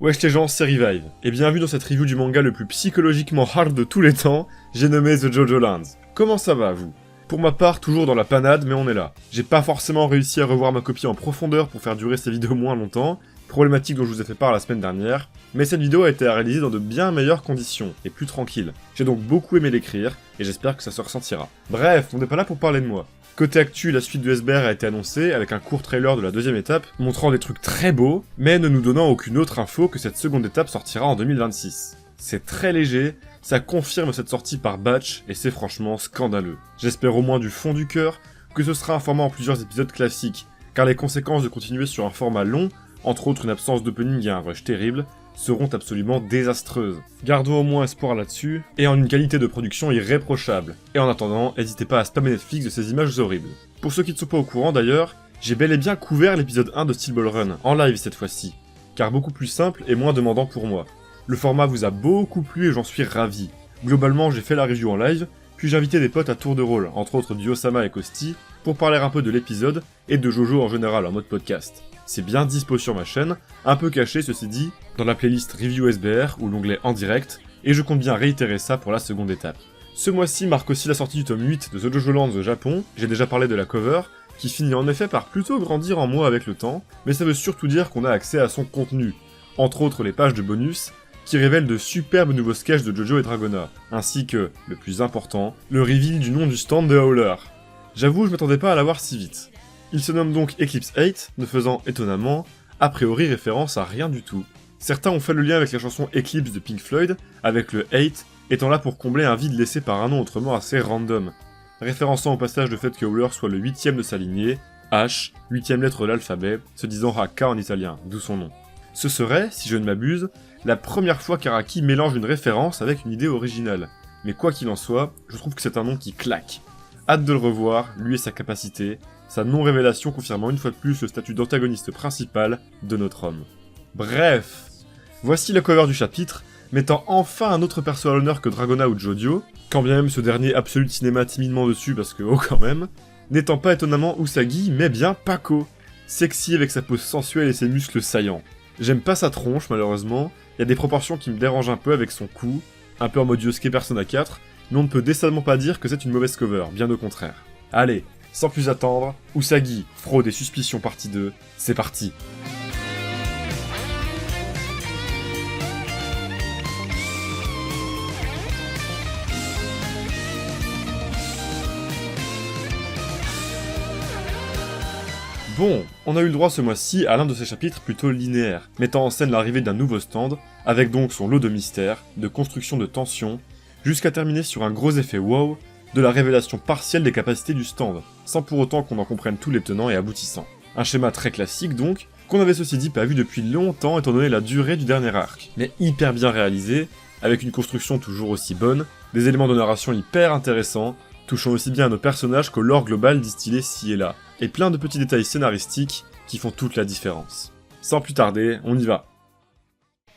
Wesh les gens, c'est Revive, et bienvenue dans cette review du manga le plus psychologiquement hard de tous les temps, j'ai nommé The Jojo Lands. Comment ça va, vous? Pour ma part, toujours dans la panade, mais on est là. J'ai pas forcément réussi à revoir ma copie en profondeur pour faire durer ces vidéos moins longtemps, problématique dont je vous ai fait part la semaine dernière, mais cette vidéo a été réalisée dans de bien meilleures conditions, et plus tranquille. J'ai donc beaucoup aimé l'écrire, et j'espère que ça se ressentira. Bref, on n'est pas là pour parler de moi. Côté actu, la suite du SBR a été annoncée, avec un court trailer de la deuxième étape, montrant des trucs très beaux, mais ne nous donnant aucune autre info que cette seconde étape sortira en 2026. C'est très léger, ça confirme cette sortie par batch, et c'est franchement scandaleux. J'espère au moins du fond du cœur que ce sera un format en plusieurs épisodes classiques, car les conséquences de continuer sur un format long, entre autres une absence d'opening et un rush terrible, seront absolument désastreuses. Gardons au moins espoir là-dessus, et en une qualité de production irréprochable. Et en attendant, n'hésitez pas à spammer Netflix de ces images horribles. Pour ceux qui ne sont pas au courant d'ailleurs, j'ai bel et bien couvert l'épisode 1 de Steel Ball Run, en live cette fois-ci, car beaucoup plus simple et moins demandant pour moi. Le format vous a beaucoup plu et j'en suis ravi. Globalement, j'ai fait la review en live, puis j'ai invité des potes à tour de rôle, entre autres du Osama et Kosti, pour parler un peu de l'épisode, et de Jojo en général en mode podcast. C'est bien dispo sur ma chaîne, un peu caché ceci dit, dans la playlist Review SBR ou l'onglet En direct, et je compte bien réitérer ça pour la seconde étape. Ce mois-ci marque aussi la sortie du tome 8 de The Jojo Lands au Japon, j'ai déjà parlé de la cover, qui finit en effet par plutôt grandir en moi avec le temps, mais ça veut surtout dire qu'on a accès à son contenu, entre autres les pages de bonus, qui révèlent de superbes nouveaux sketchs de Jojo et Dragona, ainsi que, le plus important, le reveal du nom du stand de Howler. J'avoue, je m'attendais pas à l'avoir si vite. Il se nomme donc Eclipse 8, ne faisant étonnamment, a priori référence à rien du tout. Certains ont fait le lien avec la chanson Eclipse de Pink Floyd, avec le 8 étant là pour combler un vide laissé par un nom autrement assez random, référençant au passage le fait que Howler soit le 8ème de sa lignée, H, 8ème lettre de l'alphabet, se disant H en italien, d'où son nom. Ce serait, si je ne m'abuse, la première fois qu'Araki mélange une référence avec une idée originale. Mais quoi qu'il en soit, je trouve que c'est un nom qui claque. Hâte de le revoir, lui et sa capacité, sa non-révélation confirmant une fois de plus le statut d'antagoniste principal de notre homme. Bref, voici la cover du chapitre, mettant enfin un autre perso à l'honneur que Dragona ou Jodio, quand bien même ce dernier absolue cinéma timidement dessus parce que oh quand même, n'étant pas étonnamment Usagi, mais bien Paco, sexy avec sa pose sensuelle et ses muscles saillants. J'aime pas sa tronche malheureusement, il y a des proportions qui me dérangent un peu avec son cou, un peu en mode Yosuke Persona 4, mais on ne peut décemment pas dire que c'est une mauvaise cover, bien au contraire. Allez, sans plus attendre, Usagi, fraude et suspicion partie 2, c'est parti. Bon, on a eu le droit ce mois-ci à l'un de ces chapitres plutôt linéaires, mettant en scène l'arrivée d'un nouveau stand, avec donc son lot de mystères, de construction de tension, jusqu'à terminer sur un gros effet wow, de la révélation partielle des capacités du stand, sans pour autant qu'on en comprenne tous les tenants et aboutissants. Un schéma très classique donc, qu'on avait ceci dit pas vu depuis longtemps étant donné la durée du dernier arc, mais hyper bien réalisé, avec une construction toujours aussi bonne, des éléments de narration hyper intéressants, touchant aussi bien à nos personnages qu'au lore global distillé ci et là, et plein de petits détails scénaristiques qui font toute la différence. Sans plus tarder, on y va.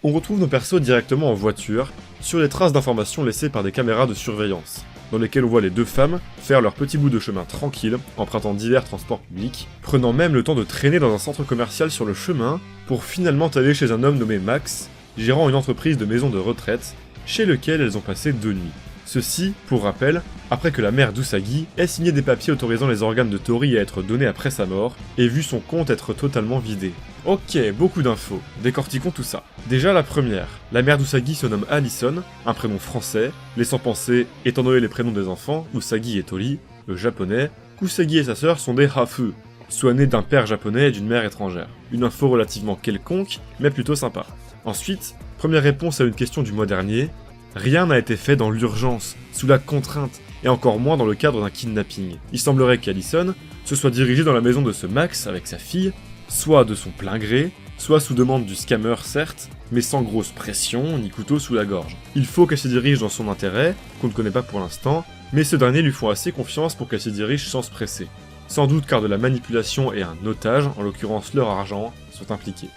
On retrouve nos persos directement en voiture, sur les traces d'informations laissées par des caméras de surveillance, dans lesquelles on voit les deux femmes faire leur petit bout de chemin tranquille, empruntant divers transports publics, prenant même le temps de traîner dans un centre commercial sur le chemin, pour finalement aller chez un homme nommé Max, gérant une entreprise de maison de retraite, chez lequel elles ont passé 2 nuits. Ceci, pour rappel, après que la mère d'Usagi ait signé des papiers autorisant les organes de Tori à être donnés après sa mort, et vu son compte être totalement vidé. Ok, beaucoup d'infos, décortiquons tout ça. Déjà la première, la mère d'Usagi se nomme Allison, un prénom français, laissant penser, étant donné les prénoms des enfants, Usagi et Tori, le japonais, qu'Usagi et sa sœur sont des Hafu, soit nés d'un père japonais et d'une mère étrangère. Une info relativement quelconque, mais plutôt sympa. Ensuite, première réponse à une question du mois dernier, rien n'a été fait dans l'urgence, sous la contrainte, et encore moins dans le cadre d'un kidnapping. Il semblerait qu'Allison se soit dirigée dans la maison de ce Max avec sa fille, soit de son plein gré, soit sous demande du scammer certes, mais sans grosse pression ni couteau sous la gorge. Il faut qu'elle se dirige dans son intérêt, qu'on ne connaît pas pour l'instant, mais ce dernier lui font assez confiance pour qu'elle se dirige sans se presser. Sans doute car de la manipulation et un otage, en l'occurrence leur argent, sont impliqués.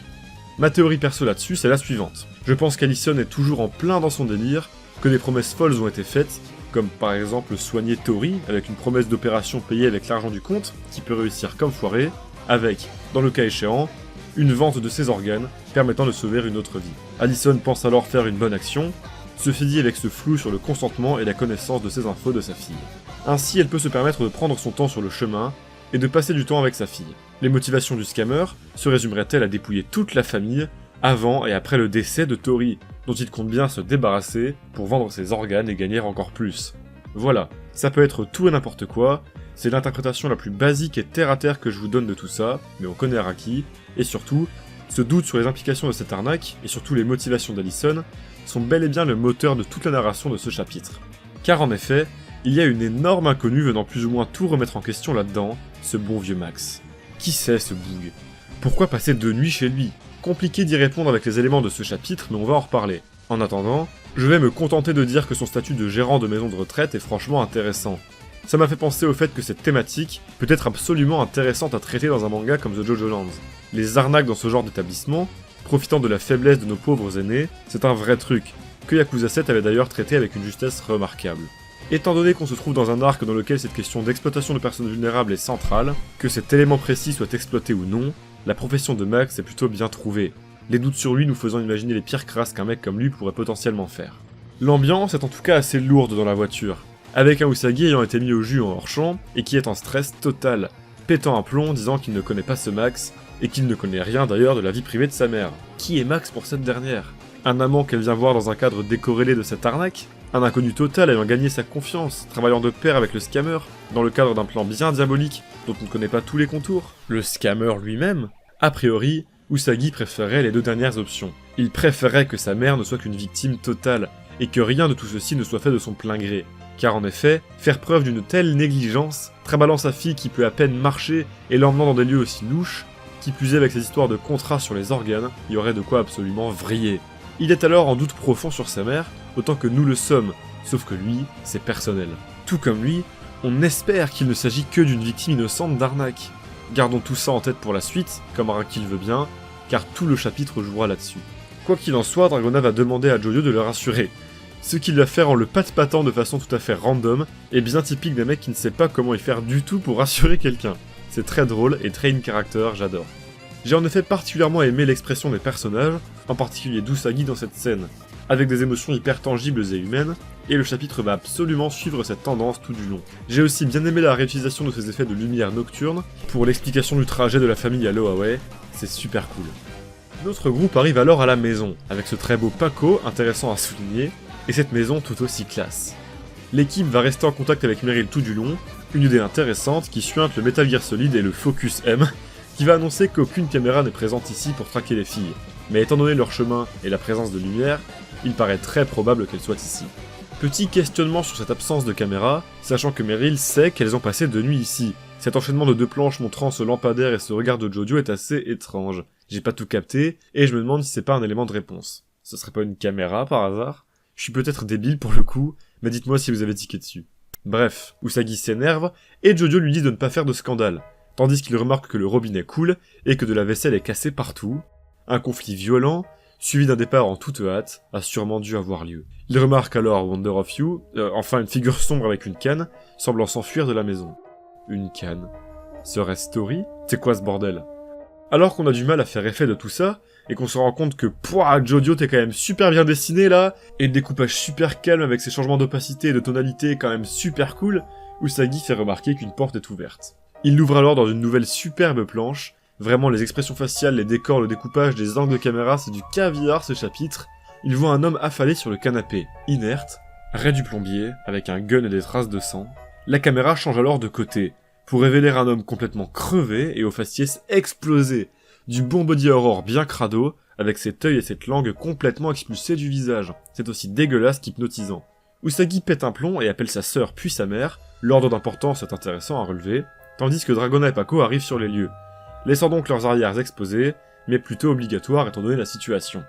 Ma théorie perso là-dessus, c'est la suivante. Je pense qu'Allison est toujours en plein dans son délire, que des promesses folles ont été faites, comme par exemple soigner Tori avec une promesse d'opération payée avec l'argent du compte, qui peut réussir comme foiré, avec, dans le cas échéant, une vente de ses organes, permettant de sauver une autre vie. Allison pense alors faire une bonne action, se fait dit avec ce flou sur le consentement et la connaissance de ses infos de sa fille. Ainsi, elle peut se permettre de prendre son temps sur le chemin, et de passer du temps avec sa fille. Les motivations du scammer se résumeraient-elles à dépouiller toute la famille, avant et après le décès de Tori, dont il compte bien se débarrasser pour vendre ses organes et gagner encore plus. Voilà, ça peut être tout et n'importe quoi, c'est l'interprétation la plus basique et terre-à-terre que je vous donne de tout ça, mais on connaît Araki, et surtout, ce doute sur les implications de cette arnaque, et surtout les motivations d'Allison, sont bel et bien le moteur de toute la narration de ce chapitre. Car en effet, il y a une énorme inconnue venant plus ou moins tout remettre en question là-dedans, ce bon vieux Max. Qui c'est ce boug? Pourquoi passer 2 nuits chez lui? Compliqué d'y répondre avec les éléments de ce chapitre, mais on va en reparler. En attendant, je vais me contenter de dire que son statut de gérant de maison de retraite est franchement intéressant. Ça m'a fait penser au fait que cette thématique peut être absolument intéressante à traiter dans un manga comme The JoJo Lands. Les arnaques dans ce genre d'établissement, profitant de la faiblesse de nos pauvres aînés, c'est un vrai truc, que Yakuza 7 avait d'ailleurs traité avec une justesse remarquable. Étant donné qu'on se trouve dans un arc dans lequel cette question d'exploitation de personnes vulnérables est centrale, que cet élément précis soit exploité ou non, la profession de Max est plutôt bien trouvée, les doutes sur lui nous faisant imaginer les pires crasses qu'un mec comme lui pourrait potentiellement faire. L'ambiance est en tout cas assez lourde dans la voiture, avec un Usagi ayant été mis au jus en hors-champ et qui est en stress total, pétant un plomb disant qu'il ne connaît pas ce Max, et qu'il ne connaît rien d'ailleurs de la vie privée de sa mère. Qui est Max pour cette dernière? Un amant qu'elle vient voir dans un cadre décorrélé de cette arnaque? Un inconnu total ayant gagné sa confiance, travaillant de pair avec le scammer, dans le cadre d'un plan bien diabolique, dont on ne connaît pas tous les contours? Le scammer lui-même? A priori, Usagi préférait les 2 dernières options. Il préférait que sa mère ne soit qu'une victime totale, et que rien de tout ceci ne soit fait de son plein gré. Car en effet, faire preuve d'une telle négligence, trimballant sa fille qui peut à peine marcher et l'emmenant dans des lieux aussi louches, qui plus est avec ces histoires de contrats sur les organes, il y aurait de quoi absolument vriller. Il est alors en doute profond sur sa mère, autant que nous le sommes, sauf que lui, c'est personnel. Tout comme lui, on espère qu'il ne s'agit que d'une victime innocente d'arnaque. Gardons tout ça en tête pour la suite, comme Araki le veut bien, car tout le chapitre jouera là-dessus. Quoi qu'il en soit, Dragona va demander à Jojo de le rassurer, ce qu'il va faire en le pat-patant de façon tout à fait random, et bien typique d'un mec qui ne sait pas comment y faire du tout pour rassurer quelqu'un. C'est très drôle et très in-character, j'adore. J'ai en effet particulièrement aimé l'expression des personnages, en particulier d'Usagi dans cette scène, avec des émotions hyper tangibles et humaines, et le chapitre va absolument suivre cette tendance tout du long. J'ai aussi bien aimé la réutilisation de ces effets de lumière nocturne, pour l'explication du trajet de la famille à Loaway, c'est super cool. Notre groupe arrive alors à la maison, avec ce très beau Paco, intéressant à souligner, et cette maison tout aussi classe. L'équipe va rester en contact avec Meryl tout du long, une idée intéressante qui suinte le Metal Gear Solid et le Focus M, qui va annoncer qu'aucune caméra n'est présente ici pour traquer les filles. Mais étant donné leur chemin et la présence de lumière, il paraît très probable qu'elles soient ici. Petit questionnement sur cette absence de caméra, sachant que Meryl sait qu'elles ont passé 2 nuits ici. Cet enchaînement de 2 planches montrant ce lampadaire et ce regard de Jojo est assez étrange. J'ai pas tout capté, et je me demande si c'est pas un élément de réponse. Ce serait pas une caméra par hasard? Je suis peut-être débile pour le coup, mais dites-moi si vous avez tiqué dessus. Bref, Usagi s'énerve, et Jojo lui dit de ne pas faire de scandale, tandis qu'il remarque que le robinet coule, et que de la vaisselle est cassée partout. Un conflit violent, suivi d'un départ en toute hâte, a sûrement dû avoir lieu. Il remarque alors Wonder of You, enfin une figure sombre avec une canne, semblant s'enfuir de la maison. Une canne. Serait-ce Tori? C'est quoi ce bordel? Alors qu'on a du mal à faire effet de tout ça, et qu'on se rend compte que pouah, Jojo t'es quand même super bien dessiné là, et le découpage super calme avec ses changements d'opacité et de tonalité quand même super cool, Usagi fait remarquer qu'une porte est ouverte. Il l'ouvre alors dans une nouvelle superbe planche, vraiment les expressions faciales, les décors, le découpage, les angles de caméra, c'est du caviar ce chapitre. Il voit un homme affalé sur le canapé, inerte, raid du plombier, avec un gun et des traces de sang. La caméra change alors de côté, pour révéler un homme complètement crevé et au faciès explosé, du bon body horror bien crado, avec cet œil et cette langue complètement expulsés du visage. C'est aussi dégueulasse qu'hypnotisant. Usagi pète un plomb et appelle sa sœur puis sa mère, l'ordre d'importance est intéressant à relever, tandis que Dragona et Paco arrivent sur les lieux, laissant donc leurs arrières exposés, mais plutôt obligatoires étant donné la situation.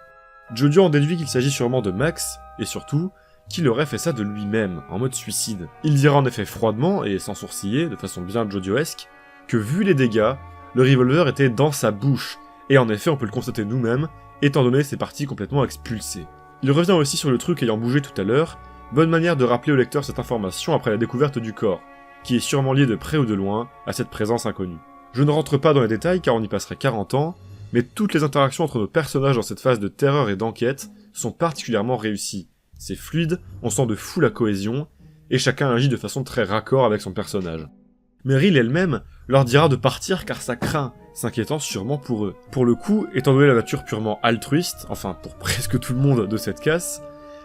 Jojo en déduit qu'il s'agit sûrement de Max, et surtout, qu'il aurait fait ça de lui-même, en mode suicide. Il dira en effet froidement, et sans sourciller, de façon bien jojoesque, que vu les dégâts, le revolver était dans sa bouche, et en effet on peut le constater nous-mêmes, étant donné ses parties complètement expulsées. Il revient aussi sur le truc ayant bougé tout à l'heure, bonne manière de rappeler au lecteur cette information après la découverte du corps, qui est sûrement liée de près ou de loin à cette présence inconnue. Je ne rentre pas dans les détails car on y passerait 40 ans, mais toutes les interactions entre nos personnages dans cette phase de terreur et d'enquête sont particulièrement réussies. C'est fluide, on sent de fou la cohésion, et chacun agit de façon très raccord avec son personnage. Meryl elle-même leur dira de partir car ça craint, s'inquiétant sûrement pour eux. Pour le coup, étant donné la nature purement altruiste, enfin pour presque tout le monde de cette casse,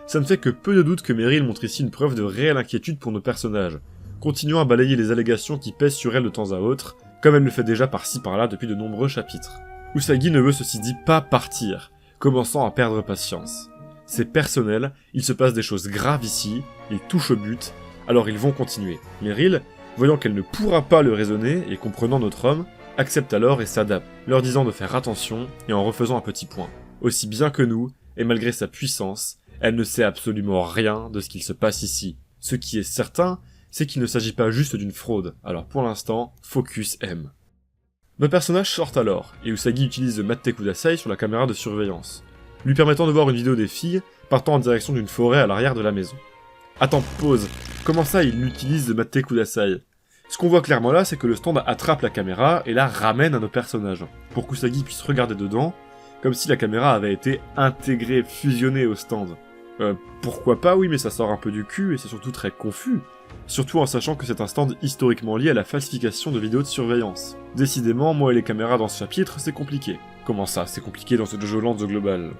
ça ne fait que peu de doute que Meryl montre ici une preuve de réelle inquiétude pour nos personnages, continuant à balayer les allégations qui pèsent sur elle de temps à autre, comme elle le fait déjà par-ci par-là depuis de nombreux chapitres. Usagi ne veut ceci dit pas partir, commençant à perdre patience. C'est personnel, il se passe des choses graves ici, ils touchent au but, alors ils vont continuer. Meryl, voyant qu'elle ne pourra pas le raisonner et comprenant notre homme, accepte alors et s'adapte, leur disant de faire attention et en refaisant un petit point. Aussi bien que nous, et malgré sa puissance, elle ne sait absolument rien de ce qu'il se passe ici. Ce qui est certain, c'est qu'il ne s'agit pas juste d'une fraude, alors pour l'instant, focus M. Nos personnages sortent alors, et Usagi utilise Matte Kudasai sur la caméra de surveillance, lui permettant de voir une vidéo des filles partant en direction d'une forêt à l'arrière de la maison. Attends, pause, comment ça il utilise Matte Kudasai? Ce qu'on voit clairement là, c'est que le stand attrape la caméra et la ramène à nos personnages, pour qu'Usagi puisse regarder dedans, comme si la caméra avait été intégrée, fusionnée au stand. Pourquoi pas, oui, mais ça sort un peu du cul et c'est surtout très confus. Surtout en sachant que c'est un stand historiquement lié à la falsification de vidéos de surveillance. Décidément, moi et les caméras dans ce chapitre, c'est compliqué. Comment ça, c'est compliqué dans ce Jojo Land The Global?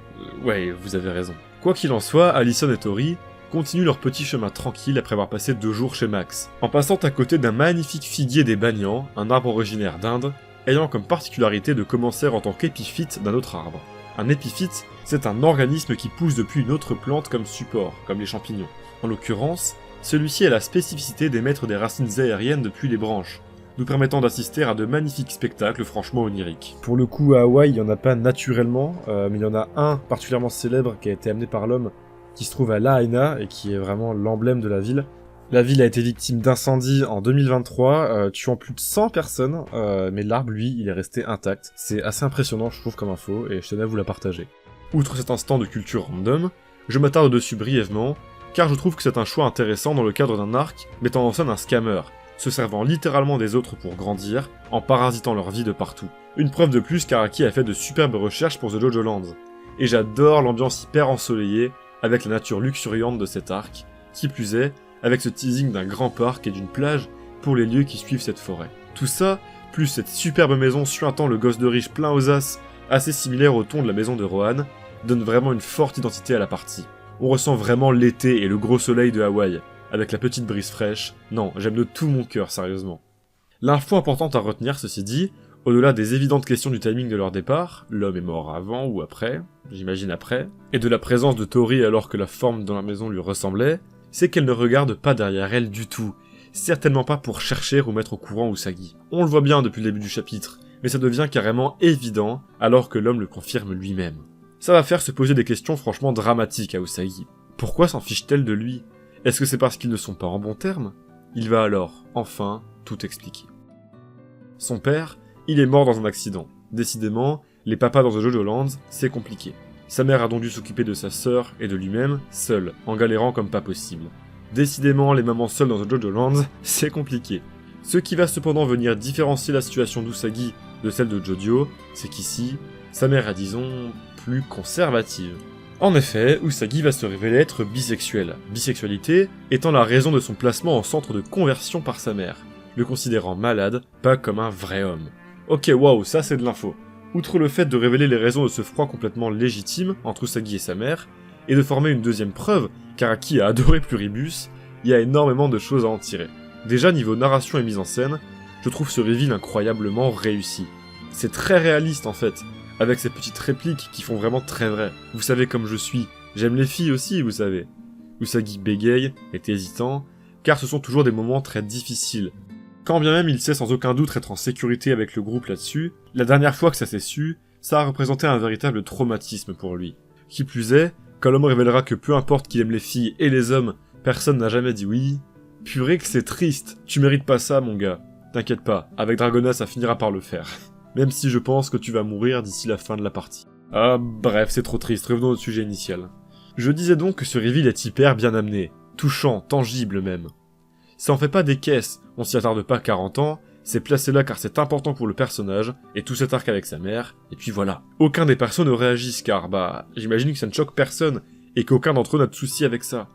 Ouais, vous avez raison. Quoi qu'il en soit, Allison et Tori continuent leur petit chemin tranquille après avoir passé 2 jours chez Max, en passant à côté d'un magnifique figuier des Banyans, un arbre originaire d'Inde, ayant comme particularité de commencer en tant qu'épiphyte d'un autre arbre. Un épiphyte, c'est un organisme qui pousse depuis une autre plante comme support, comme les champignons. En l'occurrence, celui-ci a la spécificité d'émettre des racines aériennes depuis les branches, nous permettant d'assister à de magnifiques spectacles franchement oniriques. Pour le coup, à Hawaï, il n'y en a pas naturellement, mais il y en a un particulièrement célèbre qui a été amené par l'homme, qui se trouve à Lahaina et qui est vraiment l'emblème de la ville. La ville a été victime d'incendie en 2023, tuant plus de 100 personnes, mais l'arbre, lui, il est resté intact. C'est assez impressionnant, je trouve, comme info, et je tenais à vous la partager. Outre cet instant de culture random, je m'attarde dessus brièvement, car je trouve que c'est un choix intéressant dans le cadre d'un arc mettant en scène un scammer, se servant littéralement des autres pour grandir, en parasitant leur vie de partout. Une preuve de plus qu'Araki a fait de superbes recherches pour The Jojo Lands, et j'adore l'ambiance hyper ensoleillée, avec la nature luxuriante de cet arc, qui plus est, avec ce teasing d'un grand parc et d'une plage pour les lieux qui suivent cette forêt. Tout ça, plus cette superbe maison suintant le gosse de riche plein aux as, assez similaire au ton de la maison de Rohan, donne vraiment une forte identité à la partie. On ressent vraiment l'été et le gros soleil de Hawaï, avec la petite brise fraîche. Non, j'aime de tout mon cœur, sérieusement. L'info importante à retenir, ceci dit, au-delà des évidentes questions du timing de leur départ, l'homme est mort avant ou après, j'imagine après, et de la présence de Tori alors que la forme dans la maison lui ressemblait, c'est qu'elle ne regarde pas derrière elle du tout, certainement pas pour chercher ou mettre au courant Usagi. On le voit bien depuis le début du chapitre, mais ça devient carrément évident alors que l'homme le confirme lui-même. Ça va faire se poser des questions franchement dramatiques à Usagi. Pourquoi s'en fiche-t-elle de lui? Est-ce que c'est parce qu'ils ne sont pas en bons termes? Il va alors, enfin, tout expliquer. Son père, il est mort dans un accident. Décidément, les papas dans The Jojo Lands, c'est compliqué. Sa mère a donc dû s'occuper de sa sœur et de lui-même, seul, en galérant comme pas possible. Décidément, les mamans seules dans The Jojo Lands, c'est compliqué. Ce qui va cependant venir différencier la situation d'Usagi de celle de Jojo, c'est qu'ici, sa mère est disons plus conservative. En effet, Usagi va se révéler être bisexuel, bisexualité étant la raison de son placement en centre de conversion par sa mère, le considérant malade, pas comme un vrai homme. Ok, waouh, ça c'est de l'info. Outre le fait de révéler les raisons de ce froid complètement légitime entre Usagi et sa mère, et de former une deuxième preuve, car Aki a adoré Pluribus, il y a énormément de choses à en tirer. Déjà niveau narration et mise en scène, je trouve ce reveal incroyablement réussi. C'est très réaliste en fait, avec ces petites répliques qui font vraiment très vrai. Vous savez comme je suis, j'aime les filles aussi, vous savez. Usagi bégaye, est hésitant, car ce sont toujours des moments très difficiles. Quand bien même il sait sans aucun doute être en sécurité avec le groupe là-dessus, la dernière fois que ça s'est su, ça a représenté un véritable traumatisme pour lui. Qui plus est, quand l'homme révélera que peu importe qu'il aime les filles et les hommes, personne n'a jamais dit oui. Purée que c'est triste, tu mérites pas ça mon gars. T'inquiète pas, avec Dragona ça finira par le faire. Même si je pense que tu vas mourir d'ici la fin de la partie. Ah bref, c'est trop triste, revenons au sujet initial. Je disais donc que ce reveal est hyper bien amené, touchant, tangible même. Ça en fait pas des caisses, on s'y attarde pas 40 ans, C'est placé là car c'est important pour le personnage, et tout cet arc avec sa mère, et puis voilà. Aucun des persos ne réagissent car, j'imagine que ça ne choque personne, et qu'aucun d'entre eux n'a de soucis avec ça.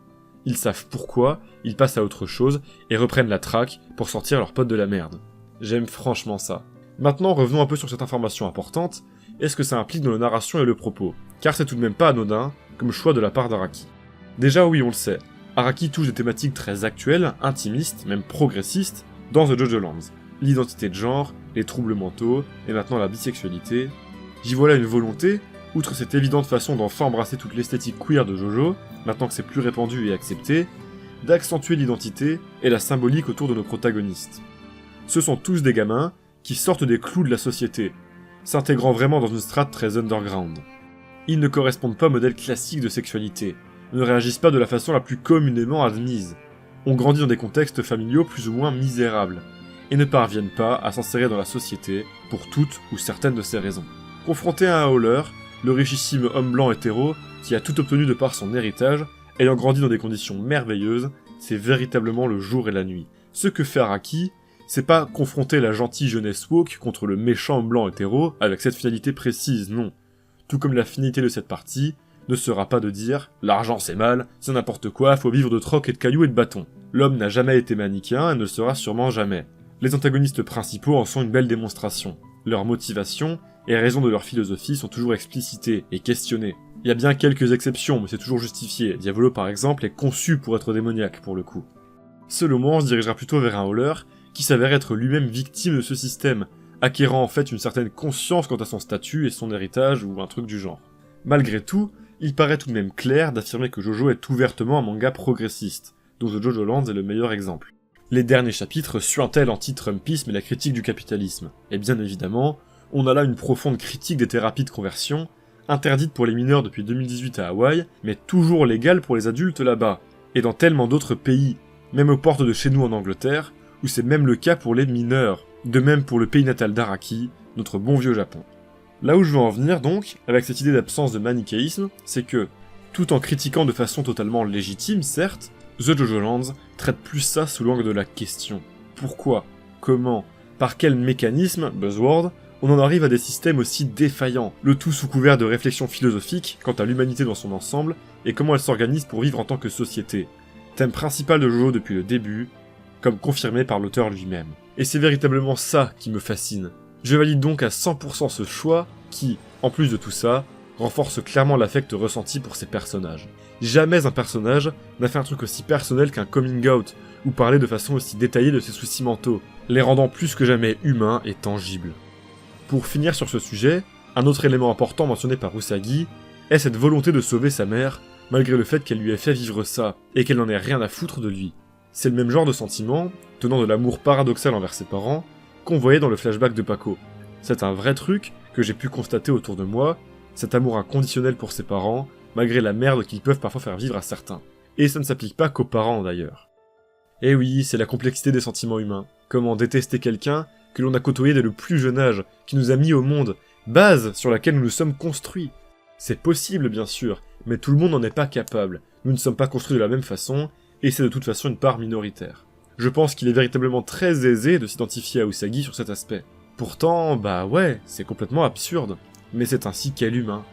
Ils savent pourquoi, ils passent à autre chose, et reprennent la traque pour sortir leurs potes de la merde. J'aime franchement ça. Maintenant, revenons un peu sur cette information importante, est-ce que ça implique dans la narration et le propos? Car c'est tout de même pas anodin, comme choix de la part d'Araki. Déjà oui, on le sait, Araki touche des thématiques très actuelles, intimistes, même progressistes, dans The JoJo Lands. L'identité de genre, les troubles mentaux, et maintenant la bisexualité. J'y vois là une volonté, outre cette évidente façon d'enfin embrasser toute l'esthétique queer de JoJo, maintenant que c'est plus répandu et accepté, d'accentuer l'identité et la symbolique autour de nos protagonistes. Ce sont tous des gamins qui sortent des clous de la société, s'intégrant vraiment dans une strate très underground. Ils ne correspondent pas au modèle classique de sexualité, ne réagissent pas de la façon la plus communément admise, ont grandi dans des contextes familiaux plus ou moins misérables, et ne parviennent pas à s'insérer dans la société pour toutes ou certaines de ces raisons. Confronté à un hauler, le richissime homme blanc hétéro, qui a tout obtenu de par son héritage, ayant grandi dans des conditions merveilleuses, c'est véritablement le jour et la nuit. Ce que fait Araki, c'est pas confronter la gentille jeunesse woke contre le méchant homme blanc hétéro avec cette finalité précise, non. Tout comme la finalité de cette partie ne sera pas de dire « l'argent c'est mal, c'est n'importe quoi, faut vivre de troc et de cailloux et de bâtons ». L'homme n'a jamais été manichéen et ne le sera sûrement jamais. Les antagonistes principaux en sont une belle démonstration. Leurs motivations et raisons de leur philosophie sont toujours explicitées et questionnées. Il y a bien quelques exceptions, mais c'est toujours justifié. Diavolo par exemple est conçu pour être démoniaque pour le coup. Seul au moins on se dirigera plutôt vers un hauler qui s'avère être lui-même victime de ce système, acquérant en fait une certaine conscience quant à son statut et son héritage ou un truc du genre. Malgré tout, il paraît tout de même clair d'affirmer que JoJo est ouvertement un manga progressiste, dont The JoJo Lands est le meilleur exemple. Les derniers chapitres suintent l'anti-Trumpisme et la critique du capitalisme, et bien évidemment, on a là une profonde critique des thérapies de conversion, interdites pour les mineurs depuis 2018 à Hawaï, mais toujours légales pour les adultes là-bas, et dans tellement d'autres pays, même aux portes de chez nous en Angleterre, où c'est même le cas pour les mineurs, de même pour le pays natal d'Araki, notre bon vieux Japon. Là où je veux en venir donc, avec cette idée d'absence de manichéisme, c'est que, tout en critiquant de façon totalement légitime certes, The JoJo Lands traite plus ça sous l'angle de la question. Pourquoi? Comment? Par quel mécanisme, buzzword, on en arrive à des systèmes aussi défaillants, le tout sous couvert de réflexions philosophiques quant à l'humanité dans son ensemble, et comment elle s'organise pour vivre en tant que société. Thème principal de JoJo depuis le début, comme confirmé par l'auteur lui-même. Et c'est véritablement ça qui me fascine. Je valide donc à 100% ce choix qui, en plus de tout ça, renforce clairement l'affect ressenti pour ces personnages. Jamais un personnage n'a fait un truc aussi personnel qu'un coming out, ou parler de façon aussi détaillée de ses soucis mentaux, les rendant plus que jamais humains et tangibles. Pour finir sur ce sujet, un autre élément important mentionné par Usagi est cette volonté de sauver sa mère, malgré le fait qu'elle lui ait fait vivre ça, et qu'elle n'en ait rien à foutre de lui. C'est le même genre de sentiment, tenant de l'amour paradoxal envers ses parents, qu'on voyait dans le flashback de Paco. C'est un vrai truc que j'ai pu constater autour de moi, cet amour inconditionnel pour ses parents, malgré la merde qu'ils peuvent parfois faire vivre à certains. Et ça ne s'applique pas qu'aux parents d'ailleurs. Et oui, c'est la complexité des sentiments humains. Comment détester quelqu'un que l'on a côtoyé dès le plus jeune âge, qui nous a mis au monde, base sur laquelle nous nous sommes construits. C'est possible bien sûr, mais tout le monde n'en est pas capable. Nous ne sommes pas construits de la même façon, et c'est de toute façon une part minoritaire. Je pense qu'il est véritablement très aisé de s'identifier à Usagi sur cet aspect. Pourtant, ouais, c'est complètement absurde, mais c'est ainsi qu'est l'humain.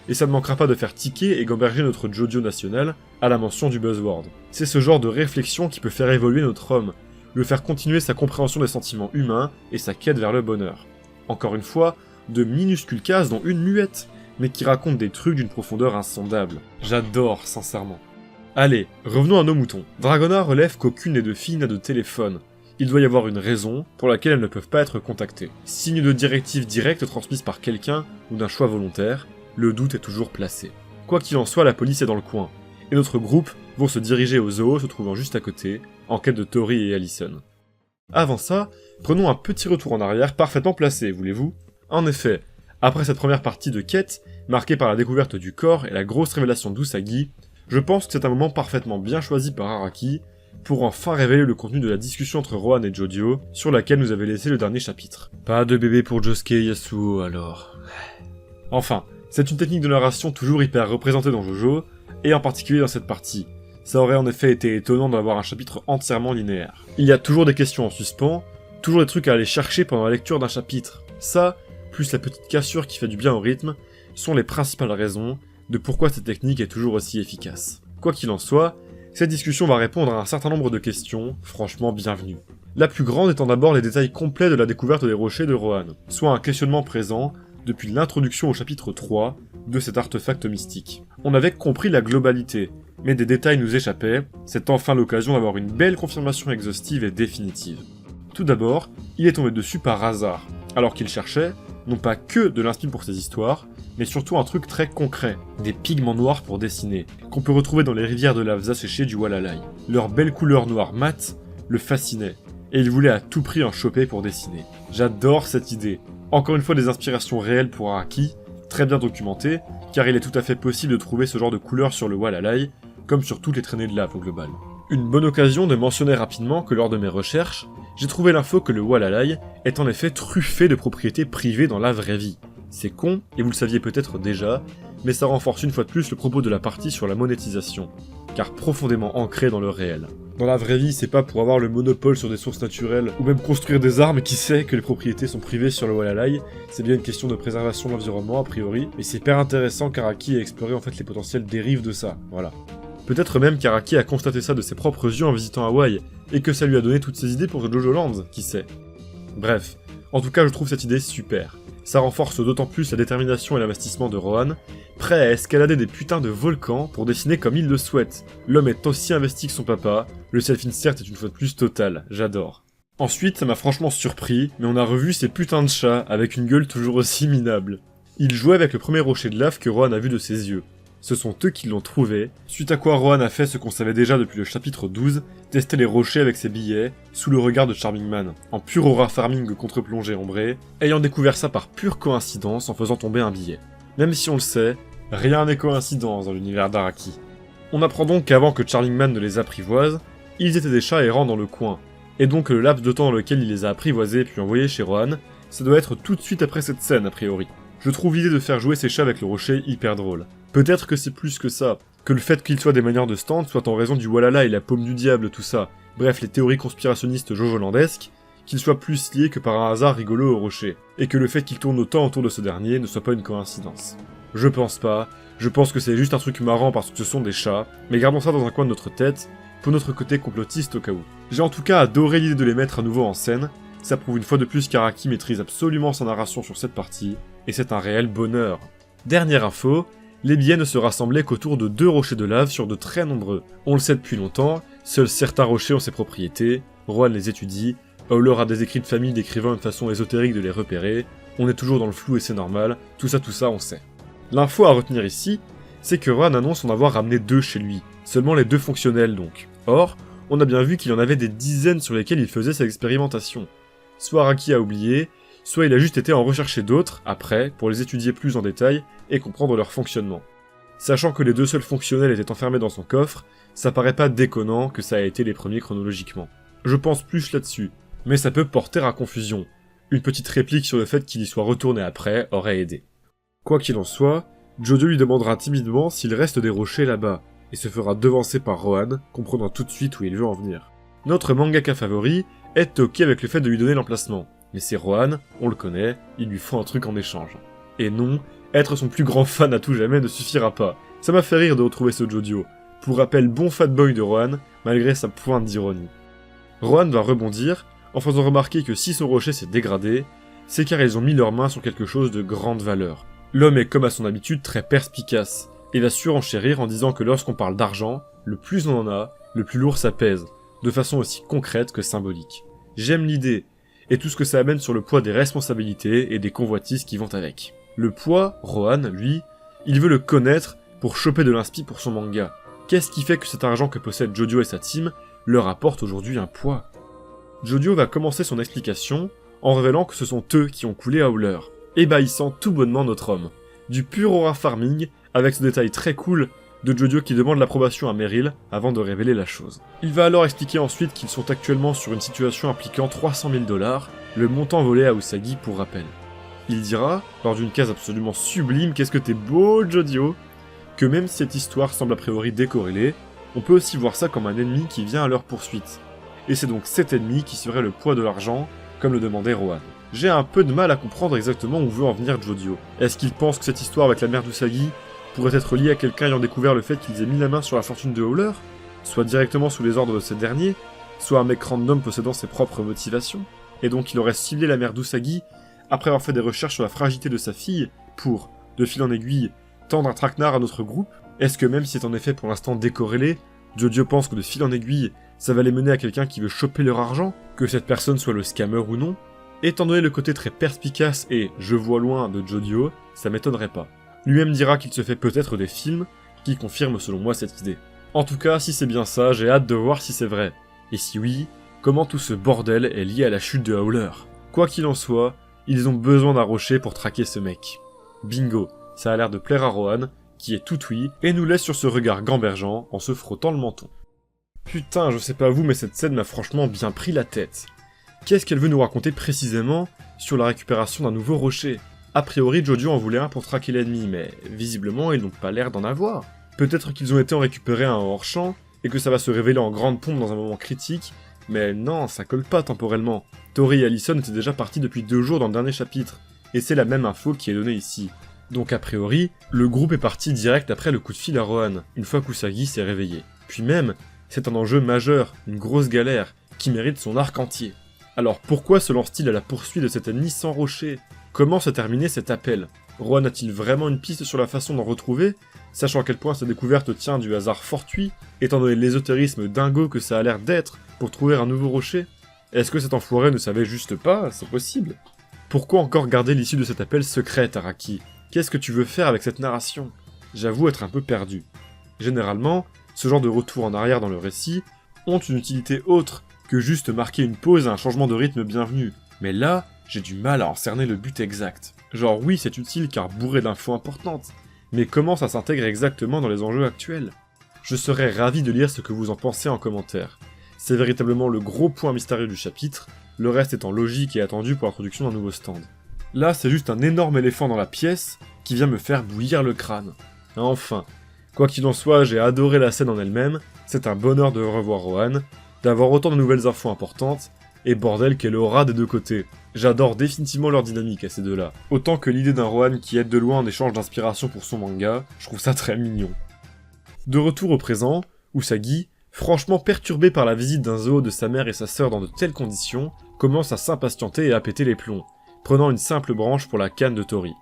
Et ça ne manquera pas de faire tiquer et gamberger notre Jojo national à la mention du buzzword. C'est ce genre de réflexion qui peut faire évoluer notre homme, le faire continuer sa compréhension des sentiments humains et sa quête vers le bonheur. Encore une fois, de minuscules cases dont une muette, mais qui racontent des trucs d'une profondeur insondable. J'adore, sincèrement. Allez, revenons à nos moutons. Dragona relève qu'aucune des deux filles n'a de téléphone. Il doit y avoir une raison pour laquelle elles ne peuvent pas être contactées. Signe de directive directe transmise par quelqu'un ou d'un choix volontaire, le doute est toujours placé. Quoi qu'il en soit, la police est dans le coin, et notre groupe vont se diriger au zoo se trouvant juste à côté, en quête de Tori et Allison. Avant ça, prenons un petit retour en arrière parfaitement placé, voulez-vous? En effet, après cette première partie de quête, marquée par la découverte du corps et la grosse révélation d'Usagi, je pense que c'est un moment parfaitement bien choisi par Araki pour enfin révéler le contenu de la discussion entre Rohan et Jojo sur laquelle nous avait laissé le dernier chapitre. Pas de bébé pour Josuke et Yasuo alors. Enfin, c'est une technique de narration toujours hyper représentée dans JoJo, et en particulier dans cette partie. Ça aurait en effet été étonnant d'avoir un chapitre entièrement linéaire. Il y a toujours des questions en suspens, Toujours des trucs à aller chercher pendant la lecture d'un chapitre. Ça, plus la petite cassure qui fait du bien au rythme, sont les principales raisons de pourquoi cette technique est toujours aussi efficace. Quoi qu'il en soit, cette discussion va répondre à un certain nombre de questions, franchement bienvenues. La plus grande étant d'abord les détails complets de la découverte des rochers de Rohan, soit un questionnement présent depuis l'introduction au chapitre 3 de cet artefact mystique. On avait compris la globalité, mais des détails nous échappaient, c'est enfin l'occasion d'avoir une belle confirmation exhaustive et définitive. Tout d'abord, il est tombé dessus par hasard, alors qu'il cherchait, non pas que de l'inspi pour ses histoires, mais surtout un truc très concret, des pigments noirs pour dessiner, qu'on peut retrouver dans les rivières de laves asséchées du Walalai. Leur belle couleur noire mat le fascinait, et il voulait à tout prix en choper pour dessiner. J'adore cette idée. Encore une fois des inspirations réelles pour Araki, très bien documentées, car il est tout à fait possible de trouver ce genre de couleurs sur le Walalai, comme sur toutes les traînées de lave au global. Une bonne occasion de mentionner rapidement que lors de mes recherches, j'ai trouvé l'info que le Walalai est en effet truffé de propriétés privées dans la vraie vie. C'est con, et vous le saviez peut-être déjà, mais ça renforce une fois de plus le propos de la partie sur la monétisation, car profondément ancré dans le réel. Dans la vraie vie, c'est pas pour avoir le monopole sur des sources naturelles, ou même construire des armes qui sait que les propriétés sont privées sur le Walalai, c'est bien une question de préservation de l'environnement a priori, et c'est hyper intéressant qu'Araki ait exploré en fait les potentielles dérives de ça, voilà. Peut-être même qu'Araki a constaté ça de ses propres yeux en visitant Hawaï, et que ça lui a donné toutes ses idées pour Jojo Lands, qui sait. Bref, en tout cas je trouve cette idée super. Ça renforce d'autant plus la détermination et l'investissement de Rohan, prêt à escalader des putains de volcans pour dessiner comme il le souhaite. L'homme est aussi investi que son papa, le self-insert est une fois de plus total, j'adore. Ensuite, ça m'a franchement surpris, mais on a revu ces putains de chats avec une gueule toujours aussi minable. Ils jouaient avec le premier rocher de lave que Rohan a vu de ses yeux. Ce sont eux qui l'ont trouvé, suite à quoi Rohan a fait ce qu'on savait déjà depuis le chapitre 12, tester les rochers avec ses billets, sous le regard de Charming Man, en pur aura farming contre-plongée ombrée, ayant découvert ça par pure coïncidence en faisant tomber un billet. Même si on le sait, rien n'est coïncidence dans l'univers d'Araki. On apprend donc qu'avant que Charming Man ne les apprivoise, ils étaient des chats errants dans le coin, et donc le laps de temps dans lequel il les a apprivoisés puis envoyés chez Rohan, ça doit être tout de suite après cette scène a priori. Je trouve l'idée de faire jouer ces chats avec le rocher hyper drôle. Peut-être que c'est plus que ça, que le fait qu'ils soient des manières de stand soit en raison du Walala et la paume du diable, tout ça, bref les théories conspirationnistes jojolandesques, qu'ils soient plus liés que par un hasard rigolo au rocher, et que le fait qu'ils tournent autant autour de ce dernier ne soit pas une coïncidence. Je pense pas, je pense que c'est juste un truc marrant parce que ce sont des chats, mais gardons ça dans un coin de notre tête, pour notre côté complotiste au cas où. J'ai en tout cas adoré l'idée de les mettre à nouveau en scène, ça prouve une fois de plus qu'Araki maîtrise absolument sa narration sur cette partie, et c'est un réel bonheur. Dernière info, les billets ne se rassemblaient qu'autour de 2 rochers de lave sur de très nombreux. On le sait depuis longtemps, seuls certains rochers ont ses propriétés, Rohan les étudie, Howler a des écrits de famille décrivant une façon ésotérique de les repérer, on est toujours dans le flou et c'est normal, tout ça on sait. L'info à retenir ici, c'est que Rohan annonce en avoir ramené 2 chez lui, seulement les 2 fonctionnels donc. Or, on a bien vu qu'il y en avait des dizaines sur lesquels il faisait ses expérimentations. Soit Araki a oublié, soit il a juste été en rechercher d'autres, après, pour les étudier plus en détail et comprendre leur fonctionnement. Sachant que les 2 seuls fonctionnels étaient enfermés dans son coffre, ça paraît pas déconnant que ça a été les premiers chronologiquement. Je pense plus là-dessus, mais ça peut porter à confusion. Une petite réplique sur le fait qu'il y soit retourné après aurait aidé. Quoi qu'il en soit, Jojo lui demandera timidement s'il reste des rochers là-bas, et se fera devancer par Rohan, comprenant tout de suite où il veut en venir. Notre mangaka favori est ok avec le fait de lui donner l'emplacement, mais c'est Rohan, on le connaît, il lui faut un truc en échange. Et non, être son plus grand fan à tout jamais ne suffira pas. Ça m'a fait rire de retrouver ce Jojo. Pour rappel, bon fatboy de Rohan, malgré sa pointe d'ironie. Rohan va rebondir, en faisant remarquer que si son rocher s'est dégradé, c'est car ils ont mis leurs mains sur quelque chose de grande valeur. L'homme est comme à son habitude très perspicace, et va surenchérir en disant que lorsqu'on parle d'argent, le plus on en a, le plus lourd ça pèse, de façon aussi concrète que symbolique. J'aime l'idée, et tout ce que ça amène sur le poids des responsabilités et des convoitises qui vont avec. Le poids, Rohan, lui, il veut le connaître pour choper de l'inspi pour son manga. Qu'est-ce qui fait que cet argent que possèdent Jojo et sa team leur apporte aujourd'hui un poids? Jojo va commencer son explication en révélant que ce sont eux qui ont coulé Howler, ébahissant tout bonnement notre homme. Du pur aura farming, avec ce détail très cool de Jojo qui demande l'approbation à Meryl avant de révéler la chose. Il va alors expliquer ensuite qu'ils sont actuellement sur une situation impliquant 300 000 $, le montant volé à Usagi pour rappel. Il dira, lors d'une case absolument sublime, qu'est-ce que t'es beau Jojo, que même si cette histoire semble a priori décorrélée, on peut aussi voir ça comme un ennemi qui vient à leur poursuite. Et c'est donc cet ennemi qui serait le poids de l'argent, comme le demandait Rohan. J'ai un peu de mal à comprendre exactement où veut en venir Jodio. Est-ce qu'il pense que cette histoire avec la mère d'Usagi pourrait être liée à quelqu'un ayant découvert le fait qu'ils aient mis la main sur la fortune de Howler, soit directement sous les ordres de ce dernier, soit un mec random possédant ses propres motivations, et donc il aurait ciblé la mère d'Usagi après avoir fait des recherches sur la fragilité de sa fille pour, de fil en aiguille, tendre un traquenard à notre groupe? Est-ce que même si c'est en effet pour l'instant décorrélé, Jodio pense que de fil en aiguille, ça va les mener à quelqu'un qui veut choper leur argent, que cette personne soit le scammer ou non? Étant donné le côté très perspicace et « je vois loin » de Jodio, ça m'étonnerait pas. Lui-même dira qu'il se fait peut-être des films, qui confirment selon moi cette idée. En tout cas, si c'est bien ça, j'ai hâte de voir si c'est vrai. Et si oui, comment tout ce bordel est lié à la chute de Howler? Quoi qu'il en soit, ils ont besoin d'un rocher pour traquer ce mec. Bingo, ça a l'air de plaire à Rohan, qui est tout oui, et nous laisse sur ce regard gambergeant en se frottant le menton. Putain, je sais pas vous, mais cette scène m'a franchement bien pris la tête. Qu'est-ce qu'elle veut nous raconter précisément sur la récupération d'un nouveau rocher? A priori, Jodio en voulait un pour traquer l'ennemi, mais visiblement, ils n'ont pas l'air d'en avoir. Peut-être qu'ils ont été en récupérer un hors-champ, et que ça va se révéler en grande pompe dans un moment critique, mais non, ça colle pas temporellement. Tori et Allison étaient déjà partis depuis 2 jours dans le dernier chapitre, et c'est la même info qui est donnée ici. Donc a priori, le groupe est parti direct après le coup de fil à Rohan, une fois qu'Usagi s'est réveillé. Puis même, c'est un enjeu majeur, une grosse galère, qui mérite son arc entier. Alors pourquoi se lance-t-il à la poursuite de cet ennemi sans rocher? Comment se terminer cet appel? Rohan a-t-il vraiment une piste sur la façon d'en retrouver, sachant à quel point sa découverte tient du hasard fortuit, étant donné l'ésotérisme dingo que ça a l'air d'être pour trouver un nouveau rocher? Est-ce que cet enfoiré ne savait juste pas? C'est possible. Pourquoi encore garder l'issue de cet appel secrète, Araki? Qu'est-ce que tu veux faire avec cette narration? J'avoue être un peu perdu. Généralement, ce genre de retour en arrière dans le récit ont une utilité autre que juste marquer une pause à un changement de rythme bienvenu. Mais là, j'ai du mal à en cerner le but exact. Genre oui, c'est utile car bourré d'infos importantes, mais comment ça s'intègre exactement dans les enjeux actuels? Je serais ravi de lire ce que vous en pensez en commentaire. C'est véritablement le gros point mystérieux du chapitre, le reste étant logique et attendu pour l'introduction d'un nouveau stand. Là, c'est juste un énorme éléphant dans la pièce qui vient me faire bouillir le crâne. Enfin, quoi qu'il en soit, j'ai adoré la scène en elle-même, c'est un bonheur de revoir Rohan, d'avoir autant de nouvelles infos importantes, et bordel qu'elle aura des deux côtés. J'adore définitivement leur dynamique à ces deux-là. Autant que l'idée d'un Rohan qui aide de loin en échange d'inspiration pour son manga, je trouve ça très mignon. De retour au présent, Usagi, franchement perturbé par la visite d'un zoo de sa mère et sa sœur dans de telles conditions, commence à s'impatienter et à péter les plombs, prenant une simple branche pour la canne de Tori.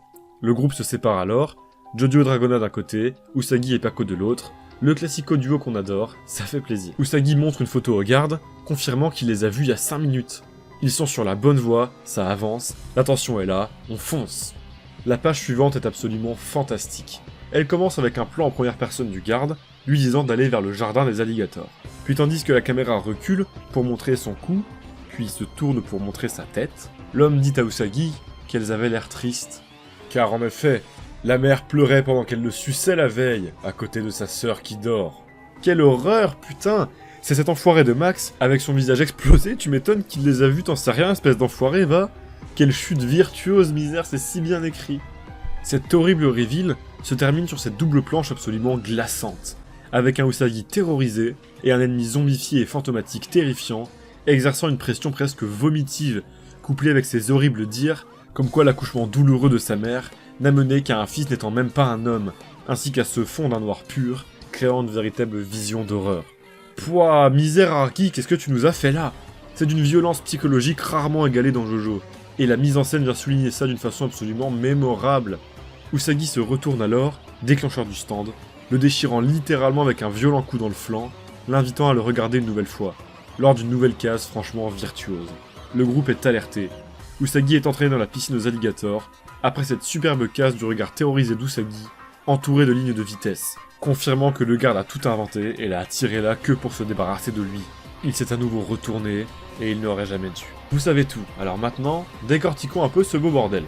Le groupe se sépare alors, Jodio et Dragona d'un côté, Usagi et Pako de l'autre, le classico duo qu'on adore, ça fait plaisir. Usagi montre une photo aux gardes, confirmant qu'il les a vus il y a 5 minutes. Ils sont sur la bonne voie, ça avance, la tension est là, on fonce. La page suivante est absolument fantastique. Elle commence avec un plan en première personne du garde, lui disant d'aller vers le jardin des alligators. Puis tandis que la caméra recule pour montrer son cou, puis se tourne pour montrer sa tête, l'homme dit à Usagi qu'elles avaient l'air tristes. Car en effet, la mère pleurait pendant qu'elle le suçait la veille, à côté de sa sœur qui dort. Quelle horreur, putain! C'est cet enfoiré de Max, avec son visage explosé, tu m'étonnes qu'il les a vus, t'en sais rien, espèce d'enfoiré, va? Quelle chute virtuose, misère, c'est si bien écrit. Cette horrible reveal se termine sur cette double planche absolument glaçante, avec un Usagi terrorisé, et un ennemi zombifié et fantomatique terrifiant, exerçant une pression presque vomitive, couplée avec ses horribles dires, comme quoi l'accouchement douloureux de sa mère n'a mené qu'à un fils n'étant même pas un homme, ainsi qu'à ce fond d'un noir pur, créant une véritable vision d'horreur. Pouah, misère Araki, qu'est-ce que tu nous as fait là? C'est d'une violence psychologique rarement égalée dans Jojo, et la mise en scène vient souligner ça d'une façon absolument mémorable. Usagi se retourne alors, déclencheur du stand, le déchirant littéralement avec un violent coup dans le flanc, l'invitant à le regarder une nouvelle fois, lors d'une nouvelle case franchement virtuose. Le groupe est alerté. Usagi est entraîné dans la piscine aux alligators, après cette superbe case du regard terrorisé d'Usagi, entouré de lignes de vitesse, confirmant que le garde a tout inventé et l'a attiré là que pour se débarrasser de lui. Il s'est à nouveau retourné, et il n'aurait jamais dû. Vous savez tout, alors maintenant, décortiquons un peu ce beau bordel.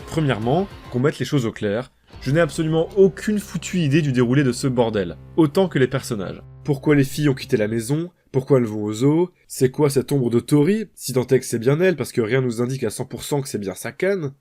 Premièrement, qu'on mette les choses au clair, je n'ai absolument aucune foutue idée du déroulé de ce bordel, autant que les personnages. Pourquoi les filles ont quitté la maison? Pourquoi elles vont au zoo? C'est quoi cette ombre de Tori? Si tant est que c'est bien elle, parce que rien nous indique à 100% que c'est bien sa canne.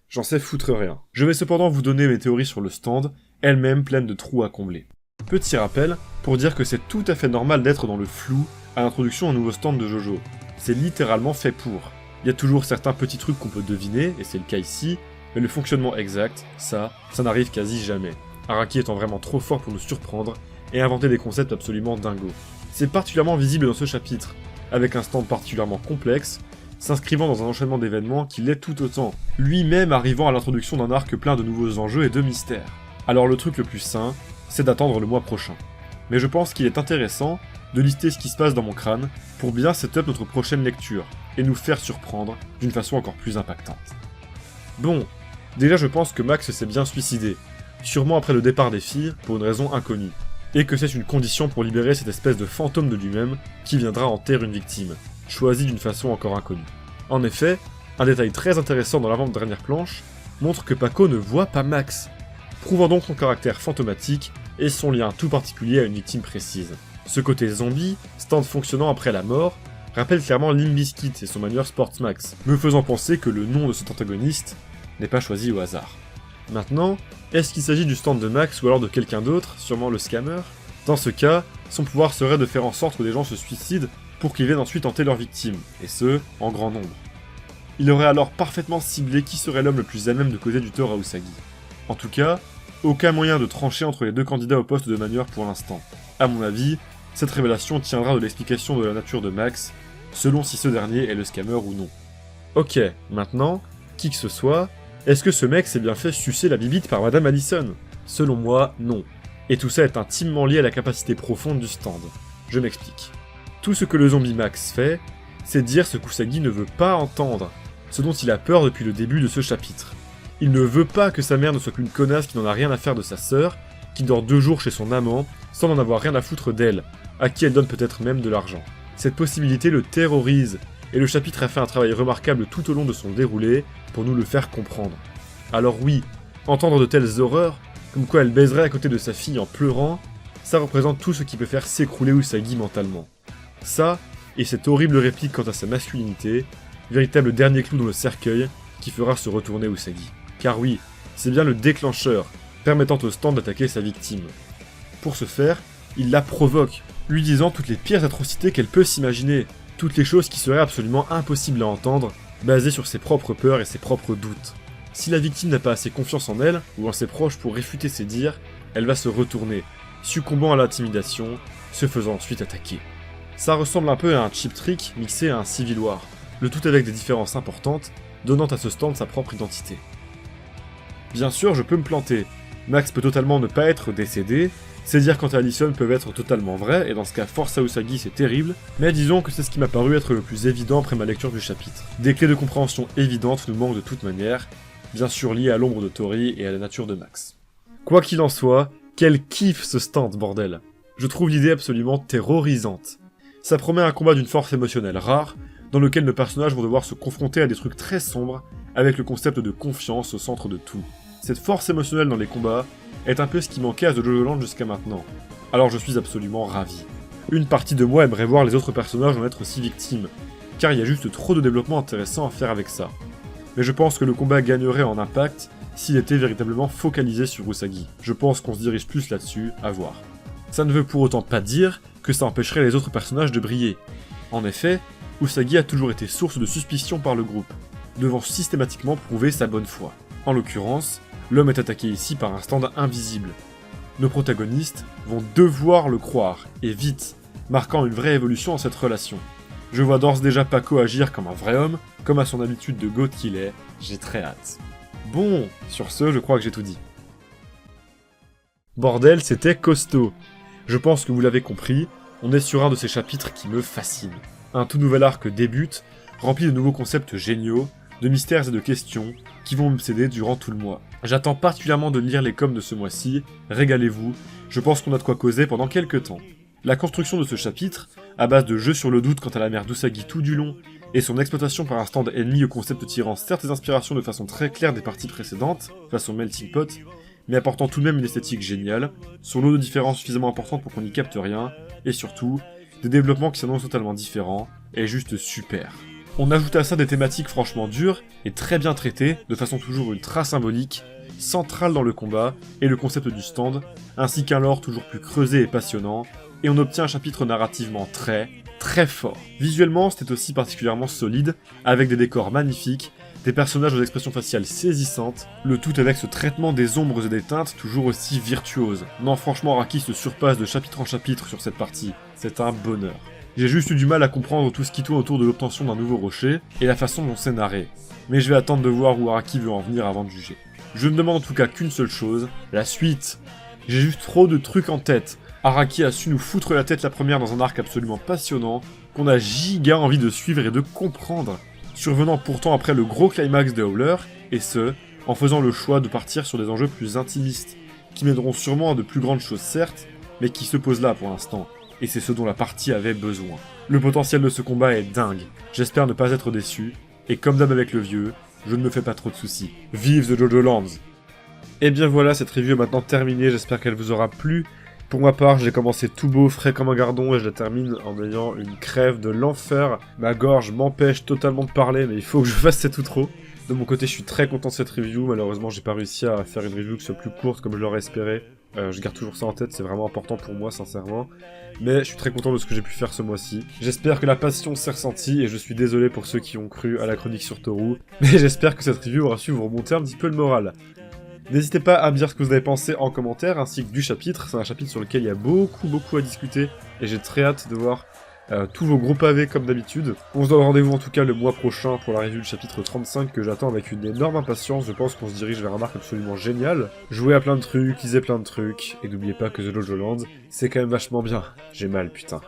J'en sais foutre rien. Je vais cependant vous donner mes théories sur le stand, elles-mêmes pleines de trous à combler. Petit rappel, pour dire que c'est tout à fait normal d'être dans le flou à l'introduction au nouveau stand de Jojo. C'est littéralement fait pour. Il y a toujours certains petits trucs qu'on peut deviner, et c'est le cas ici, mais le fonctionnement exact, ça n'arrive quasi jamais. Araki étant vraiment trop fort pour nous surprendre, et inventer des concepts absolument dingos. C'est particulièrement visible dans ce chapitre, avec un stand particulièrement complexe, s'inscrivant dans un enchaînement d'événements qui l'est tout autant, lui-même arrivant à l'introduction d'un arc plein de nouveaux enjeux et de mystères. Alors le truc le plus sain, c'est d'attendre le mois prochain. Mais je pense qu'il est intéressant de lister ce qui se passe dans mon crâne pour bien setup notre prochaine lecture, et nous faire surprendre d'une façon encore plus impactante. Bon, déjà je pense que Max s'est bien suicidé, sûrement après le départ des filles, pour une raison inconnue, et que c'est une condition pour libérer cette espèce de fantôme de lui-même qui viendra en terre une victime, choisie d'une façon encore inconnue. En effet, un détail très intéressant dans l'avant-dernière planche montre que Paco ne voit pas Max, prouvant donc son caractère fantomatique et son lien tout particulier à une victime précise. Ce côté zombie, stand fonctionnant après la mort, rappelle clairement Limp Bizkit et son manuel Sportsmax, me faisant penser que le nom de cet antagoniste n'est pas choisi au hasard. Maintenant, est-ce qu'il s'agit du stand de Max ou alors de quelqu'un d'autre, sûrement le scammer? Dans ce cas, son pouvoir serait de faire en sorte que des gens se suicident pour qu'ils viennent ensuite hanter leurs victimes, et ce, en grand nombre. Il aurait alors parfaitement ciblé qui serait l'homme le plus à même de causer du tort à Usagi. En tout cas, aucun moyen de trancher entre les deux candidats au poste de manieur pour l'instant. À mon avis, cette révélation tiendra de l'explication de la nature de Max, selon si ce dernier est le scammer ou non. Ok, maintenant, qui que ce soit, est-ce que ce mec s'est bien fait sucer la bibite par Madame Allison? Selon moi, non. Et tout ça est intimement lié à la capacité profonde du stand. Je m'explique. Tout ce que le zombie Max fait, c'est dire ce qu'Usagi ne veut pas entendre, ce dont il a peur depuis le début de ce chapitre. Il ne veut pas que sa mère ne soit qu'une connasse qui n'en a rien à faire de sa sœur, qui dort 2 jours chez son amant, sans n'en avoir rien à foutre d'elle, à qui elle donne peut-être même de l'argent. Cette possibilité le terrorise, et le chapitre a fait un travail remarquable tout au long de son déroulé pour nous le faire comprendre. Alors oui, entendre de telles horreurs, comme quoi elle baiserait à côté de sa fille en pleurant, ça représente tout ce qui peut faire s'écrouler Usagi mentalement. Ça, et cette horrible réplique quant à sa masculinité, véritable dernier clou dans le cercueil qui fera se retourner Usagi. Car oui, c'est bien le déclencheur, permettant au stand d'attaquer sa victime. Pour ce faire, il la provoque, lui disant toutes les pires atrocités qu'elle peut s'imaginer, toutes les choses qui seraient absolument impossibles à entendre, basées sur ses propres peurs et ses propres doutes. Si la victime n'a pas assez confiance en elle, ou en ses proches pour réfuter ses dires, elle va se retourner, succombant à l'intimidation, se faisant ensuite attaquer. Ça ressemble un peu à un cheap trick mixé à un Civil War, le tout avec des différences importantes, donnant à ce stand sa propre identité. Bien sûr, je peux me planter. Max peut totalement ne pas être décédé, ces dires quant à Allison peuvent être totalement vrais, et dans ce cas force à Usagi c'est terrible, mais disons que c'est ce qui m'a paru être le plus évident après ma lecture du chapitre. Des clés de compréhension évidentes nous manquent de toute manière, bien sûr liées à l'ombre de Tori et à la nature de Max. Quoi qu'il en soit, quel kiff ce stand bordel! Je trouve l'idée absolument terrorisante. Ça promet un combat d'une force émotionnelle rare, dans lequel nos personnages vont devoir se confronter à des trucs très sombres, avec le concept de confiance au centre de tout. Cette force émotionnelle dans les combats est un peu ce qui manquait à The JoJo Land jusqu'à maintenant. Alors je suis absolument ravi. Une partie de moi aimerait voir les autres personnages en être aussi victimes, car il y a juste trop de développement intéressant à faire avec ça. Mais je pense que le combat gagnerait en impact s'il était véritablement focalisé sur Usagi. Je pense qu'on se dirige plus là-dessus, à voir. Ça ne veut pour autant pas dire que ça empêcherait les autres personnages de briller. En effet, Usagi a toujours été source de suspicion par le groupe, devant systématiquement prouver sa bonne foi. En l'occurrence, l'homme est attaqué ici par un stand invisible. Nos protagonistes vont devoir le croire, et vite, marquant une vraie évolution dans cette relation. Je vois d'ores déjà Paco agir comme un vrai homme, comme à son habitude de goth qu'il est, j'ai très hâte. Bon, sur ce, je crois que j'ai tout dit. Bordel, c'était costaud. Je pense que vous l'avez compris, on est sur un de ces chapitres qui me fascinent. Un tout nouvel arc débute, rempli de nouveaux concepts géniaux, de mystères et de questions, qui vont m'obséder durant tout le mois. J'attends particulièrement de lire les coms de ce mois-ci, régalez-vous, je pense qu'on a de quoi causer pendant quelques temps. La construction de ce chapitre, à base de jeux sur le doute quant à la mère d'Usagi tout du long, et son exploitation par un stand ennemi au concept tirant certes des inspirations de façon très claire des parties précédentes, façon melting pot, mais apportant tout de même une esthétique géniale, son lot de différences suffisamment importantes pour qu'on n'y capte rien, et surtout, des développements qui s'annoncent totalement différents, est juste super. On ajoute à ça des thématiques franchement dures, et très bien traitées, de façon toujours ultra symbolique, centrale dans le combat, et le concept du stand, ainsi qu'un lore toujours plus creusé et passionnant, et on obtient un chapitre narrativement très fort. Visuellement, c'était aussi particulièrement solide, avec des décors magnifiques, des personnages aux expressions faciales saisissantes, le tout avec ce traitement des ombres et des teintes toujours aussi virtuose. Non, franchement, Araki se surpasse de chapitre en chapitre sur cette partie, c'est un bonheur. J'ai juste eu du mal à comprendre tout ce qui tourne autour de l'obtention d'un nouveau rocher, et la façon dont c'est narré. Mais je vais attendre de voir où Araki veut en venir avant de juger. Je ne demande en tout cas qu'une seule chose, la suite. J'ai juste trop de trucs en tête. Araki a su nous foutre la tête la première dans un arc absolument passionnant, qu'on a giga envie de suivre et de comprendre. Survenant pourtant après le gros climax de Howler, et ce, en faisant le choix de partir sur des enjeux plus intimistes, qui mèneront sûrement à de plus grandes choses certes, mais qui se posent là pour l'instant, et c'est ce dont la partie avait besoin. Le potentiel de ce combat est dingue, j'espère ne pas être déçu, et comme d'hab avec le vieux, je ne me fais pas trop de soucis. Vive The Jojo Lands! Et bien voilà, cette review est maintenant terminée, j'espère qu'elle vous aura plu. Pour ma part, j'ai commencé tout beau, frais comme un gardon, et je la termine en ayant une crève de l'enfer. Ma gorge m'empêche totalement de parler, mais il faut que je fasse cette outro. De mon côté, je suis très content de cette review, malheureusement j'ai pas réussi à faire une review qui soit plus courte comme je l'aurais espéré. Je garde toujours ça en tête, c'est vraiment important pour moi, sincèrement. Mais je suis très content de ce que j'ai pu faire ce mois-ci. J'espère que la passion s'est ressentie, et je suis désolé pour ceux qui ont cru à la chronique sur Toru. Mais j'espère que cette review aura su vous remonter un petit peu le moral. N'hésitez pas à me dire ce que vous avez pensé en commentaire, ainsi que du chapitre. C'est un chapitre sur lequel il y a beaucoup à discuter, et j'ai très hâte de voir tous vos gros pavés comme d'habitude. On se donne rendez-vous en tout cas le mois prochain pour la review du chapitre 35 que j'attends avec une énorme impatience. Je pense qu'on se dirige vers un arc absolument génial. Jouez à plein de trucs, lisez plein de trucs, et n'oubliez pas que The Jojo Land, c'est quand même vachement bien. J'ai mal, putain.